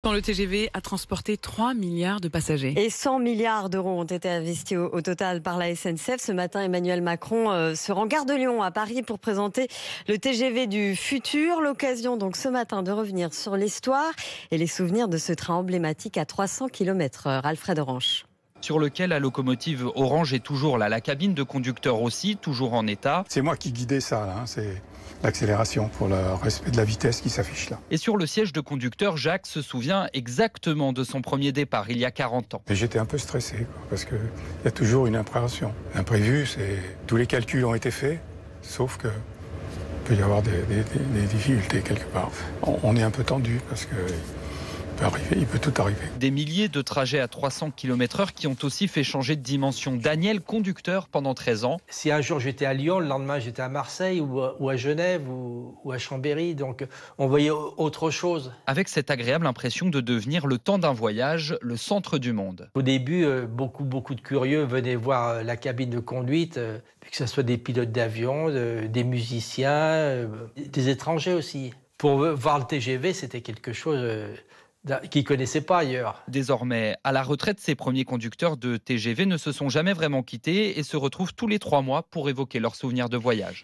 Quand le TGV a transporté 3 milliards de passagers. Et 100 milliards d'euros ont été investis au total par la SNCF. Ce matin, Emmanuel Macron se rend gare de Lyon à Paris pour présenter le TGV du futur. L'occasion donc ce matin de revenir sur l'histoire et les souvenirs de ce train emblématique à 300 km/h. Alfred Orange. Sur lequel la locomotive orange est toujours là. La cabine de conducteur aussi, toujours en état. C'est moi qui guidais ça, là. C'est l'accélération pour le respect de la vitesse qui s'affiche là. Et sur le siège de conducteur, Jacques se souvient exactement de son premier départ, il y a 40 ans. Et j'étais un peu stressé, parce qu'il y a toujours une impréhension. L'imprévu, tous les calculs ont été faits, sauf que peut y avoir des difficultés quelque part. On est un peu tendu, parce que il peut tout arriver. Des milliers de trajets à 300 km/h qui ont aussi fait changer de dimension. Daniel, conducteur pendant 13 ans. Si un jour j'étais à Lyon, le lendemain j'étais à Marseille ou à Genève ou à Chambéry, donc on voyait autre chose. Avec cette agréable impression de devenir le temps d'un voyage, le centre du monde. Au début, beaucoup de curieux venaient voir la cabine de conduite, que ce soit des pilotes d'avion, des musiciens, des étrangers aussi. Pour voir le TGV, c'était quelque chose qu'ils ne connaissaient pas ailleurs. Désormais, à la retraite, ces premiers conducteurs de TGV ne se sont jamais vraiment quittés et se retrouvent tous les 3 mois pour évoquer leurs souvenirs de voyage.